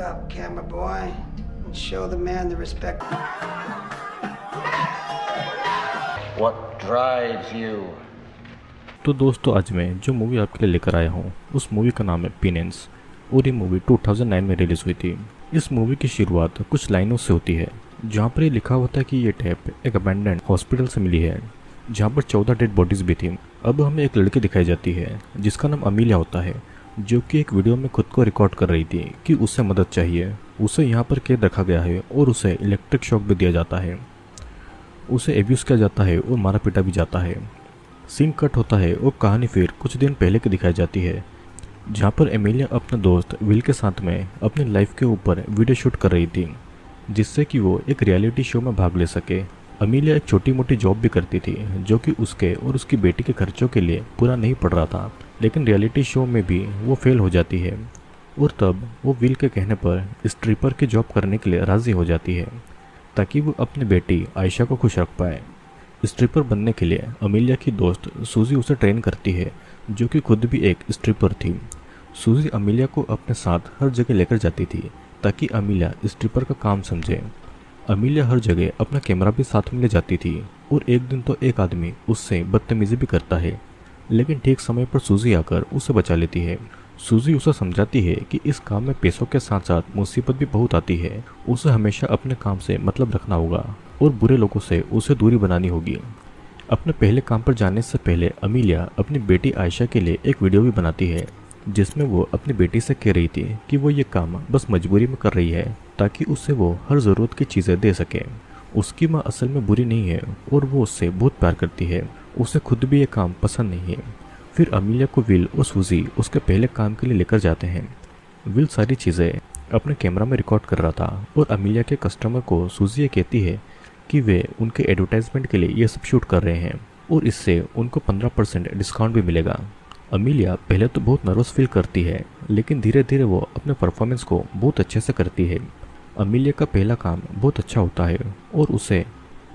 up, camera boy, and show the man the respect. What drives you? तो दोस्तों आज मैं जो मूवी आपके लिए लेकर आया हूँ उस मूवी का नाम है पेनिंस और ये मूवी 2009 में रिलीज़ हुई थी। इस मूवी की शुरुआत कुछ लाइनों से होती है जहाँ पर ये लिखा होता है कि ये टेप एक अबैंडन्ड हॉस्पिटल से मिली है जहाँ पर 14 डेड बॉडीज़ भी थी। अब हमें एक लड़की दिखाई जाती है जिसका नाम अमीलिया होता है जो कि एक वीडियो में खुद को रिकॉर्ड कर रही थी कि उसे मदद चाहिए। उसे यहाँ पर कैद रखा गया है और उसे इलेक्ट्रिक शॉक भी दिया जाता है, उसे एब्यूज़ किया जाता है और मारा पीटा भी जाता है। सीन कट होता है और कहानी फिर कुछ दिन पहले की दिखाई जाती है जहाँ पर एमिलिया अपने दोस्त विल के साथ में अपनी लाइफ के ऊपर वीडियो शूट कर रही थी जिससे कि वो एक रियलिटी शो में भाग ले सके। अमीलिया एक छोटी मोटी जॉब भी करती थी जो कि उसके और उसकी बेटी के खर्चों के लिए पूरा नहीं पड़ रहा था, लेकिन रियलिटी शो में भी वो फेल हो जाती है और तब वो विल के कहने पर स्ट्रिपर की जॉब करने के लिए राज़ी हो जाती है ताकि वो अपनी बेटी आयशा को खुश रख पाए। स्ट्रिपर बनने के लिए अमीलिया की दोस्त सूजी उसे ट्रेन करती है जो कि खुद भी एक स्ट्रिपर थी। सूजी अमीलिया को अपने साथ हर जगह लेकर जाती थी ताकि अमीलिया स्ट्रिपर का काम समझे। अमीलिया हर जगह अपना कैमरा भी साथ में ले जाती थी और एक दिन तो एक आदमी उससे बदतमीजी भी करता है, लेकिन ठीक समय पर सूजी आकर उसे बचा लेती है। सूजी उसे समझाती है कि इस काम में पैसों के साथ साथ मुसीबत भी बहुत आती है, उसे हमेशा अपने काम से मतलब रखना होगा और बुरे लोगों से उसे दूरी बनानी होगी। अपने पहले काम पर जाने से पहले अमीलिया अपनी बेटी आयशा के लिए एक वीडियो भी बनाती है जिसमें वो अपनी बेटी से कह रही थी कि वो ये काम बस मजबूरी में कर रही है ताकि उससे वो हर ज़रूरत की चीज़ें दे सके। उसकी माँ असल में बुरी नहीं है और वो उससे बहुत प्यार करती है, उसे खुद भी ये काम पसंद नहीं है। फिर अमीलिया को विल और सूजी उसके पहले काम के लिए लेकर जाते हैं। विल सारी चीज़ें अपने कैमरा में रिकॉर्ड कर रहा था और अमीलिया के कस्टमर को सूजी ये कहती है कि वे उनके एडवर्टाइजमेंट के लिए ये सब शूट कर रहे हैं और इससे उनको 15% डिस्काउंट भी मिलेगा। अमीलिया पहले तो बहुत नर्वस फील करती है लेकिन धीरे धीरे वो अपने परफॉर्मेंस को बहुत अच्छे से करती है। अमीलिया का पहला काम बहुत अच्छा होता है और उसे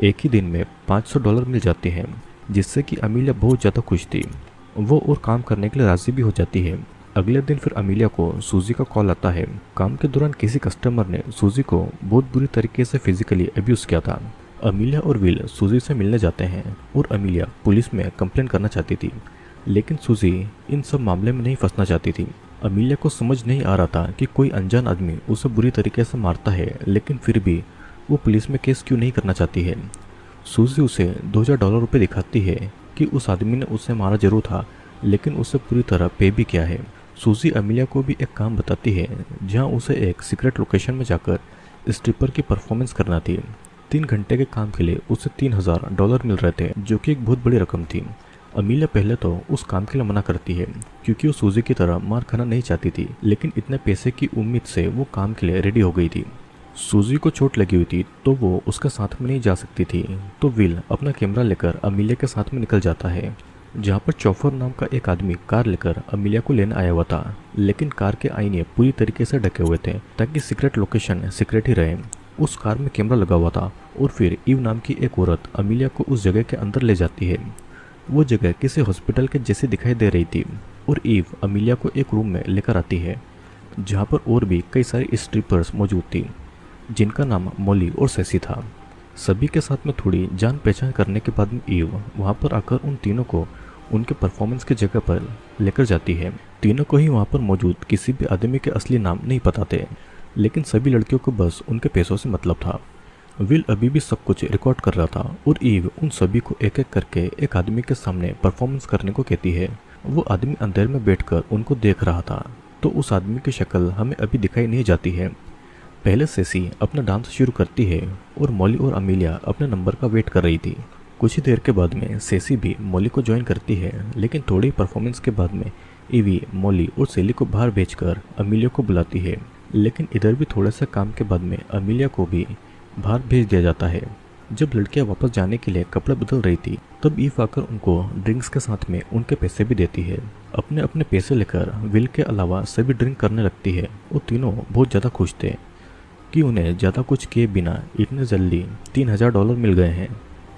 एक ही दिन में $500 मिल जाते हैं जिससे कि अमीलिया बहुत ज़्यादा खुश थी। वो और काम करने के लिए राज़ी भी हो जाती है। अगले दिन फिर अमीलिया को सूजी का कॉल आता है। काम के दौरान किसी कस्टमर ने सूजी को बहुत बुरी तरीके से फिजिकली अब्यूज़ किया था। अमीलिया और विल सूजी से मिलने जाते हैं और अमीलिया पुलिस में कंप्लेंट करना चाहती थी, लेकिन सूजी इन सब मामले में नहीं फंसना चाहती थी। अमीलिया को समझ नहीं आ रहा था कि कोई अनजान आदमी उसे बुरी तरीके से मारता है, लेकिन फिर भी वो पुलिस में केस क्यों नहीं करना चाहती है। सूजी उसे $2000 दिखाती है कि उस आदमी ने उसे मारा जरूर था लेकिन उसे पूरी तरह पे भी किया है। सूजी अमीलिया को भी एक काम बताती है जहां उसे एक सीक्रेट लोकेशन में जाकर स्ट्रिपर की परफॉर्मेंस करना थी। 3 घंटे के काम के लिए उसे $3000 मिल रहे थे जो कि एक बहुत बड़ी रकम थी। अमीलिया पहले तो उस काम के लिए मना करती है क्योंकि वो सूजी की तरह मार खाना नहीं चाहती थी, लेकिन इतने पैसे की उम्मीद से वो काम के लिए रेडी हो गई थी। सूजी को चोट लगी हुई थी तो वो उसके साथ में नहीं जा सकती थी, तो विल अपना कैमरा लेकर अमीलिया के साथ में निकल जाता है जहाँ पर चौफर नाम का एक आदमी कार लेकर अमीलिया को लेने आया हुआ था, लेकिन कार के आईने पूरी तरीके से ढके हुए थे ताकि सीक्रेट लोकेशन सीक्रेट ही रहे। उस कार में कैमरा लगा हुआ था और फिर ईव नाम की एक औरत अमीलिया को उस जगह के अंदर ले जाती है। वो जगह किसी हॉस्पिटल के जैसी दिखाई दे रही थी और ईव अमीलिया को एक रूम में लेकर आती है जहाँ पर और भी कई सारी स्ट्रिपर्स मौजूद थी जिनका नाम मॉली और सेसी था। सभी के साथ में थोड़ी जान पहचान करने के बाद में ईव वहाँ पर आकर उन तीनों को उनके परफॉर्मेंस की जगह पर लेकर जाती है। तीनों को ही वहाँ पर मौजूद किसी भी आदमी के असली नाम नहीं पता थे, लेकिन सभी लड़कियों को बस उनके पैसों से मतलब था। विल अभी भी सब कुछ रिकॉर्ड कर रहा था और ईव उन सभी को एक एक करके एक आदमी के सामने परफॉर्मेंस करने को कहती है। वो आदमी अंधेर में बैठकर उनको देख रहा था, तो उस आदमी की शक्ल हमें अभी दिखाई नहीं जाती है। पहले सेसी अपना डांस शुरू करती है और मॉली और अमीलिया अपने नंबर का वेट कर रही थी। कुछ ही देर के बाद में सेसी भी मॉली को ज्वाइन करती है, लेकिन थोड़ी परफॉर्मेंस के बाद में ईवी मॉली और सेली को बाहर भेजकर अमीलिया को बुलाती है, लेकिन इधर भी थोड़े से काम के बाद में अमीलिया को भी बाहर भेज दिया जाता है। जब लड़कियां वापस जाने के लिए कपड़े बदल रही थी तब ईव आकर उनको ड्रिंक्स के साथ में उनके पैसे भी देती है। अपने अपने पैसे लेकर विल के अलावा सभी ड्रिंक करने लगती है और तीनों बहुत ज़्यादा खुश थे कि उन्हें ज़्यादा कुछ किए बिना इतने जल्दी $3000 मिल गए हैं।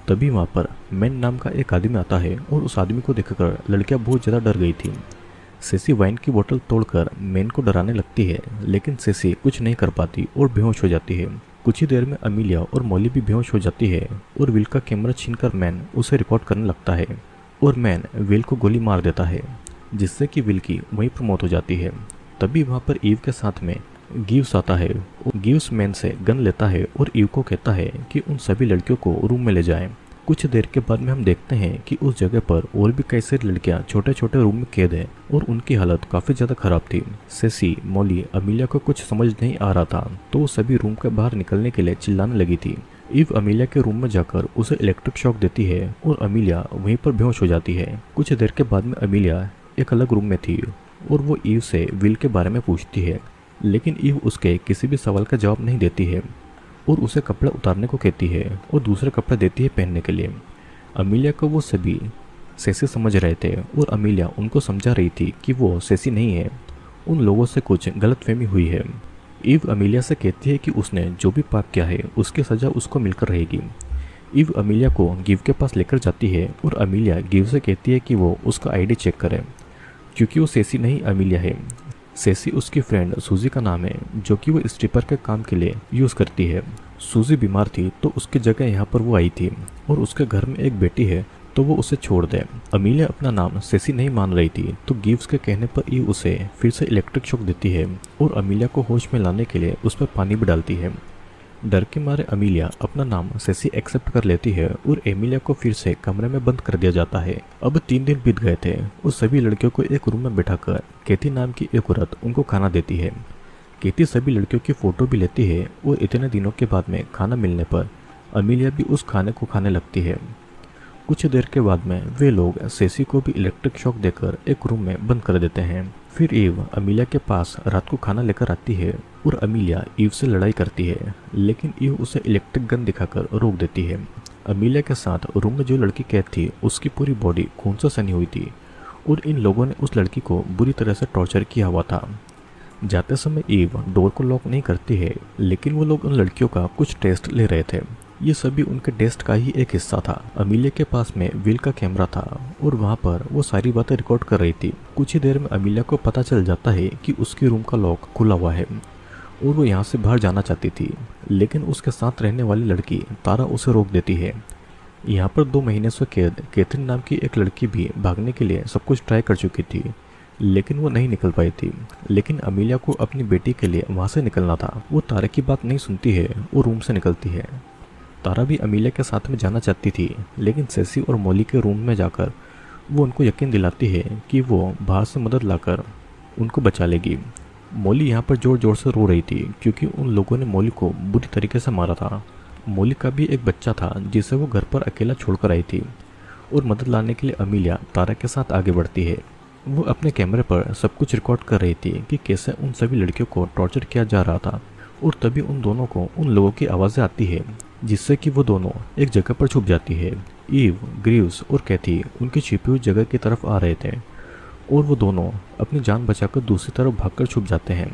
तभी वहाँ पर मैन नाम का एक आदमी आता है और उस आदमी को देखकर लड़कियाँ बहुत ज़्यादा डर गई थी। सेसी वाइन की बोतल तोड़कर मैन को डराने लगती है, लेकिन सेसी कुछ नहीं कर पाती और बेहोश हो जाती है। कुछ ही देर में अमीलिया और मॉली भी बेहोश हो जाती है और विल का कैमरा छीनकर मैन उसे रिकॉर्ड करने लगता है और मैन विल को गोली मार देता है, जिससे कि विल की वहीं पर मौत हो जाती है। तभी वहाँ पर ईव के साथ में गिव्स आता है और गिव्स मैन से गन लेता है और ईव को कहता है कि उन सभी लड़कियों को रूम में ले जाएं। कुछ देर के बाद में हम देखते हैं कि उस जगह पर और भी कई सारी लड़कियां छोटे छोटे रूम में कैद है और उनकी हालत काफी ज्यादा खराब थी। सेसी, मॉली, अमीलिया को कुछ समझ नहीं आ रहा था तो वो सभी रूम के बाहर निकलने के लिए चिल्लाने लगी थी। ईव अमीलिया के रूम में जाकर उसे इलेक्ट्रिक शॉक देती है और अमीलिया वहीं पर बेहोश हो जाती है। कुछ देर के बाद में अमीलिया एक अलग रूम में थी और वो ईव से विल के बारे में पूछती है, लेकिन ईव उसके किसी भी सवाल का जवाब नहीं देती है और उसे कपड़े उतारने को कहती है और दूसरे कपड़े देती है पहनने के लिए। अमीलिया को वो सभी सेसी समझ रहे थे और अमीलिया उनको समझा रही थी कि वो सेसी नहीं है, उन लोगों से कुछ गलतफहमी हुई है। ईव अमीलिया से कहती है कि उसने जो भी पाप किया है उसकी सज़ा उसको मिलकर रहेगी। ईव अमीलिया को गिव के पास लेकर जाती है और अमीलिया गिव से कहती है कि वो उसका आईडी चेक करे, क्योंकि वो सेसी नहीं अमीलिया है। सेसी उसकी फ्रेंड सूजी का नाम है, जो कि वो स्ट्रिपर के काम के लिए यूज़ करती है। सूजी बीमार थी तो उसकी जगह यहाँ पर वो आई थी और उसके घर में एक बेटी है तो वो उसे छोड़ दे। अमीलिया अपना नाम सेसी नहीं मान रही थी तो गिव्स के कहने पर ही उसे फिर से इलेक्ट्रिक शॉक देती है और अमीलिया को होश में लाने के लिए उस पर पानी भी डालती है। डर के मारे अमीलिया अपना नाम सेसी एक्सेप्ट कर लेती है और एमिलिया को फिर से कमरे में बंद कर दिया जाता है। अब 3 दिन बीत गए थे और सभी लड़कियों को एक रूम में बिठाकर केती नाम की एक औरत उनको खाना देती है। केती सभी लड़कियों की फोटो भी लेती है और इतने दिनों के बाद में खाना मिलने पर अमीलिया भी उस खाने को खाने लगती है। कुछ देर के बाद में वे लोग सेसी को भी इलेक्ट्रिक शॉक देकर एक रूम में बंद कर देते हैं। फिर ईव अमीलिया के पास रात को खाना लेकर आती है और अमीलिया ईव से लड़ाई करती है, लेकिन ईव उसे इलेक्ट्रिक गन दिखाकर रोक देती है। अमीलिया के साथ रूम में जो लड़की कैद थी उसकी पूरी बॉडी खून से सनी हुई थी और इन लोगों ने उस लड़की को बुरी तरह से टॉर्चर किया हुआ था। जाते समय ईव डोर को लॉक नहीं करती है, लेकिन वो लोग उन लड़कियों का कुछ टेस्ट ले रहे थे। ये सभी उनके टेस्ट का ही एक हिस्सा था। अमीलिया के पास में विल का कैमरा था और वहाँ पर वो सारी बातें रिकॉर्ड कर रही थी। कुछ ही देर में अमीलिया को पता चल जाता है कि उसके रूम का लॉक खुला हुआ है और वो यहाँ से बाहर जाना चाहती थी, लेकिन उसके साथ रहने वाली लड़की तारा उसे रोक देती है। यहाँ पर 2 महीने से कैद कैथरीन नाम की एक लड़की भी भागने के लिए सब कुछ ट्राई कर चुकी थी, लेकिन वो नहीं निकल पाई थी। लेकिन अमीलिया को अपनी बेटी के लिए वहाँ से निकलना था। वो तारा की बात नहीं सुनती है और रूम से निकलती है। तारा भी अमीलिया के साथ में जाना चाहती थी, लेकिन सेसी और मॉली के रूम में जाकर वो उनको यकीन दिलाती है कि वो बाहर से मदद लाकर उनको बचा लेगी। मॉली यहाँ पर जोर जोर से रो रही थी क्योंकि उन लोगों ने मॉली को बुरी तरीके से मारा था। मॉली का भी एक बच्चा था जिसे वो घर पर अकेला छोड़कर आई थी और मदद लाने के लिए अमीलिया तारा के साथ आगे बढ़ती है। वो अपने कैमरे पर सब कुछ रिकॉर्ड कर रही थी कि कैसे उन सभी लड़कियों को टॉर्चर किया जा रहा था और तभी उन दोनों को उन लोगों की आवाज़ें आती है, जिससे कि वो दोनों एक जगह पर छुप जाती है। ईव, ग्रीव्स और कैथी उनकी छिपी हुई जगह की तरफ आ रहे थे और वो दोनों अपनी जान बचाकर दूसरी तरफ भागकर छुप जाते हैं।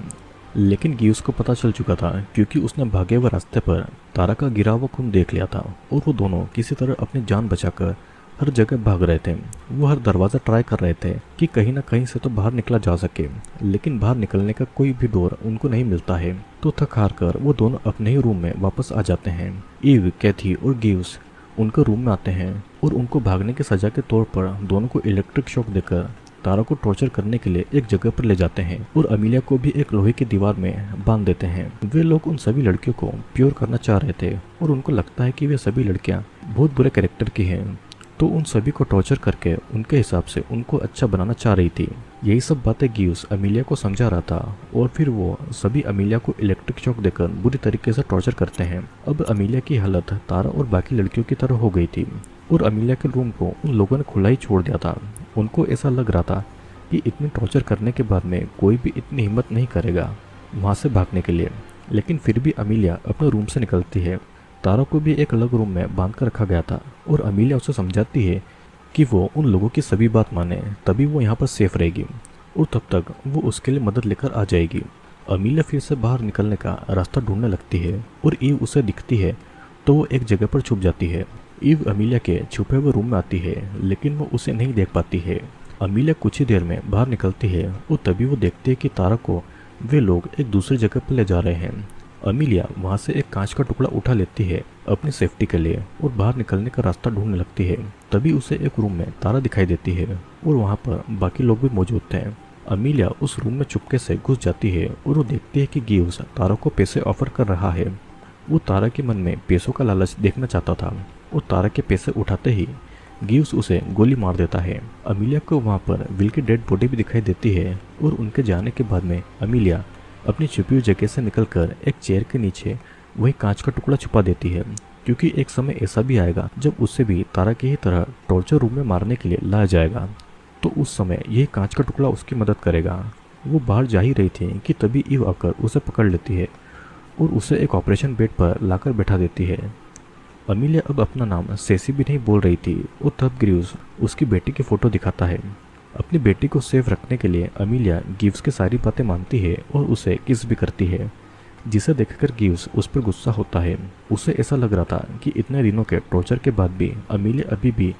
लेकिन ग्रीव्स को पता चल चुका था क्योंकि उसने भागे हुए रास्ते पर तारा का गिरा हुआ खून देख लिया था और वो दोनों किसी तरह अपनी जान बचाकर हर जगह भाग रहे थे। वो हर दरवाज़ा ट्राई कर रहे थे कि कहीं ना कहीं से तो बाहर निकला जा सके, लेकिन बाहर निकलने का कोई भी डोर उनको नहीं मिलता है। तो थक हार कर वो दोनों अपने ही रूम में वापस आ जाते हैं। ईव, कैथी और गिव्स उनके रूम में आते हैं और उनको भागने की सजा के तौर पर दोनों को इलेक्ट्रिक शॉक देकर तारा को टॉर्चर करने के लिए एक जगह पर ले जाते हैं और अमीलिया को भी एक लोहे की दीवार में बांध देते हैं। वे लोग उन सभी लड़कियों को प्योर करना चाह रहे थे और उनको लगता है कि वे सभी लड़कियां बहुत बुरे कैरेक्टर की हैं, तो उन सभी को टॉर्चर करके उनके हिसाब से उनको अच्छा बनाना चाह रही थी। यही सब बातें गिव्स अमीलिया को समझा रहा था और फिर वो सभी अमीलिया को इलेक्ट्रिक शॉक देकर बुरी तरीके से टॉर्चर करते हैं। अब अमीलिया की हालत तारा और बाकी लड़कियों की तरह हो गई थी और अमीलिया के रूम को उन लोगों ने खुला ही छोड़ दिया था। उनको ऐसा लग रहा था कि इतनी टॉर्चर करने के बाद में कोई भी इतनी हिम्मत नहीं करेगा वहाँ से भागने के लिए, लेकिन फिर भी अमीलिया अपने रूम से निकलती है। तारा को भी एक अलग रूम में बांध कर रखा गया था और अमीलिया उसे समझाती है कि वो उन लोगों की सभी बात माने, तभी वो यहाँ पर सेफ रहेगी और तब तक वो उसके लिए मदद लेकर आ जाएगी। अमीलिया फिर से बाहर निकलने का रास्ता ढूंढने लगती है और ईव उसे दिखती है तो वो एक जगह पर छुप जाती है। ईव अमीलिया के छुपे हुए रूम में आती है, लेकिन वो उसे नहीं देख पाती है। अमीलिया कुछ ही देर में बाहर निकलती है और तभी वो देखती है कि तारा को वे लोग एक दूसरी जगह पर ले जा रहे हैं। अमीलिया वहाँ से एक कांच का टुकड़ा उठा लेती है अपनी सेफ्टी के लिए और बाहर निकलने का रास्ता ढूंढने लगती है। तभी उसे एक रूम में तारा दिखाई देती है और वहाँ पर बाकी लोग भी मौजूद थे। अमीलिया उस रूम में चुपके से घुस जाती है और वो देखती है कि गिव्स तारा को पैसे ऑफर कर रहा है। वो तारा के मन में पैसों का लालच देखना चाहता था और तारा के पैसे उठाते ही गिव्स उसे गोली मार देता है। अमीलिया को वहाँ पर विल की डेड बॉडी भी दिखाई देती है और उनके जाने के बाद में अमीलिया अपनी छुपी हुई जगह से निकलकर एक चेयर के नीचे वही कांच का टुकड़ा छुपा देती है, क्योंकि एक समय ऐसा भी आएगा जब उसे भी तारा की ही तरह टॉर्चर रूम में मारने के लिए लाया जाएगा। तो उस समय यही कांच का टुकड़ा उसकी मदद करेगा। वो बाहर जा ही रही थी कि तभी ईव आकर उसे पकड़ लेती है और उसे एक ऑपरेशन बेड पर लाकर बैठा देती है। अमीलिया अब अपना नाम सेसी भी नहीं बोल रही थी और तब गिव्स उसकी बेटी की फ़ोटो दिखाता है। अपनी बेटी को सेफ रखने के लिए अमीलिया गिव्स की सारी बातें मानती है और उसे किस भी करती है, जिसे देखकर गिव्स उस पर गुस्सा होता है। उसे ऐसा लग रहा था कि इतने दिनों के टॉर्चर के बाद भी अमीलिया अभी भी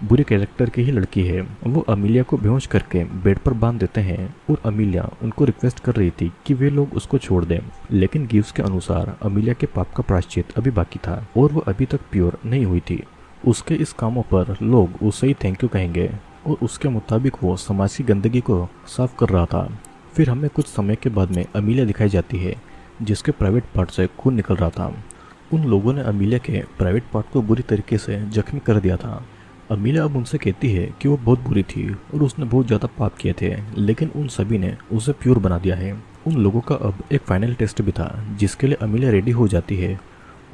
बुरे कैरेक्टर की ही लड़की है। वो अमीलिया को बेहोश करके बेड पर बांध देते हैं और अमीलिया उनको रिक्वेस्ट कर रही थी कि वे लोग उसको छोड़ दें, लेकिन गिव्स के अनुसार अमीलिया के पाप का प्रायश्चित अभी बाकी था और वो अभी तक प्योर नहीं हुई थी। उसके इस कामों पर लोग उसे ही थैंक यू कहेंगे और उसके मुताबिक वो समाज की गंदगी को साफ कर रहा था। फिर हमें कुछ समय के बाद में अमीलिया दिखाई जाती है जिसके प्राइवेट पार्ट से खून निकल रहा था। उन लोगों ने अमीलिया के प्राइवेट पार्ट को बुरी तरीके से जख्मी कर दिया था। अमीलिया अब उनसे कहती है कि वो बहुत बुरी थी और उसने बहुत ज़्यादा पाप किए थे, लेकिन उन सभी ने उसे प्योर बना दिया है। उन लोगों का अब एक फाइनल टेस्ट भी था जिसके लिए अमीलिया रेडी हो जाती है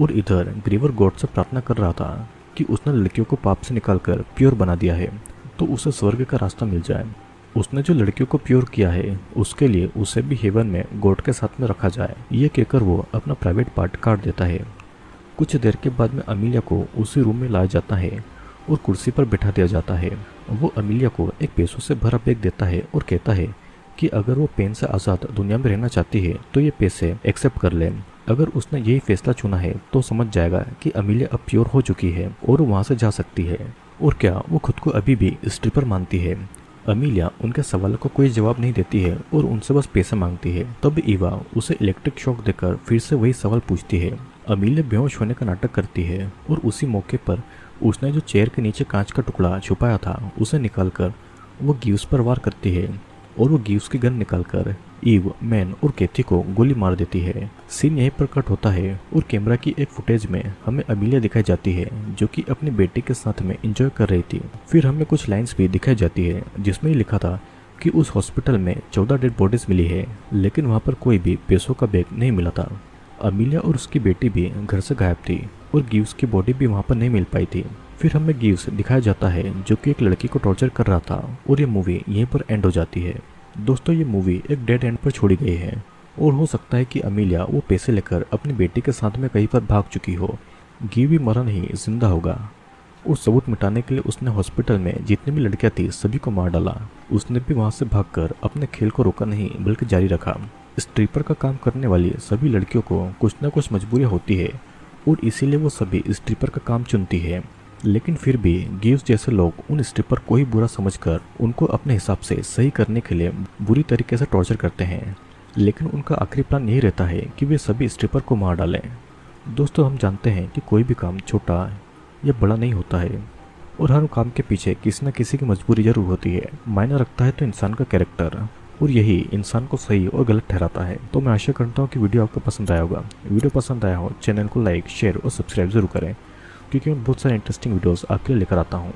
और इधर ग्रीवर गॉड से प्रार्थना कर रहा था कि उसने लड़कियों को पाप से निकालकर प्योर बना दिया है तो उसे स्वर्ग का रास्ता मिल जाए। उसने जो लड़कियों को प्योर किया है उसके लिए उसे भी हेवन में गॉड के साथ में रखा जाए। ये कहकर वो अपना प्राइवेट पार्ट काट देता है। कुछ देर के बाद में अमीलिया को उसी रूम में लाया जाता है और कुर्सी पर बिठा दिया जाता है। वो अमीलिया को एक पैसों से भरा बैग देता है और कहता है कि अगर वो पेन से आज़ाद दुनिया में रहना चाहती है तो ये पैसे एक्सेप्ट कर ले। अगर उसने यही फैसला चुना है तो समझ जाएगा कि अमीलिया अब प्योर हो चुकी है और वहाँ से जा सकती है। और क्या वो खुद को अभी भी स्ट्रिपर मानती है? अमीलिया उनके सवालों को कोई जवाब नहीं देती है और उनसे बस पैसे मांगती है। तब ईवा उसे इलेक्ट्रिक शॉक देकर फिर से वही सवाल पूछती है। अमीलिया बेहोश होने का नाटक करती है और उसी मौके पर उसने जो चेयर के नीचे कांच का टुकड़ा छुपाया था उसे निकालकर वो गिव्स पर वार करती है और वो गिव्स की गन निकालकर ईव, मैन और कैथी को गोली मार देती है। सीन यहीं पर कट होता है और कैमरा की एक फुटेज में हमें अमीलिया दिखाई जाती है जो कि अपनी बेटी के साथ में एंजॉय कर रही थी। फिर हमें कुछ लाइंस भी दिखाई जाती है जिसमें लिखा था कि उस हॉस्पिटल में 14 डेड बॉडीज मिली है, लेकिन वहाँ पर कोई भी पैसों का बैग नहीं मिला था। अमीलिया और उसकी बेटी भी घर से गायब थी और गिव्स की बॉडी भी वहाँ पर नहीं मिल पाई थी। फिर हमें गिव्स दिखाया जाता है जो कि एक लड़की को टॉर्चर कर रहा था और ये मूवी यहीं पर एंड हो जाती है। दोस्तों, ये मूवी एक डेड एंड पर छोड़ी गई है और हो सकता है कि अमीलिया वो पैसे लेकर अपनी बेटी के साथ में कहीं पर भाग चुकी हो। गिव भी मरा नहीं, जिंदा होगा और सबूत मिटाने के लिए उसने हॉस्पिटल में जितनी भी लड़कियां थी सभी को मार डाला। उसने भी वहां से भागकर अपने खेल को रोका नहीं बल्कि जारी रखा। स्ट्रिपर का काम करने वाली सभी लड़कियों को कुछ न कुछ मजबूरी होती है और इसीलिए वो सभी स्ट्रिपर का काम चुनती है। लेकिन फिर भी गिव्स जैसे लोग उन स्ट्रिपर को ही बुरा समझकर उनको अपने हिसाब से सही करने के लिए बुरी तरीके से टॉर्चर करते हैं। लेकिन उनका आखिरी प्लान यही रहता है कि वे सभी स्ट्रिपर को मार डालें। दोस्तों, हम जानते हैं कि कोई भी काम छोटा या बड़ा नहीं होता है और हर काम के पीछे किसी न किसी की मजबूरी जरूर होती है। मायने रखता है तो इंसान का कैरेक्टर, और यही इंसान को सही और गलत ठहराता है। तो मैं आशा करता हूँ कि वीडियो आपको पसंद आया होगा। वीडियो पसंद आया हो चैनल को लाइक, शेयर और सब्सक्राइब जरूर करें, क्योंकि मैं बहुत सारे इंटरेस्टिंग वीडियोस आपके लिए लेकर आता हूँ।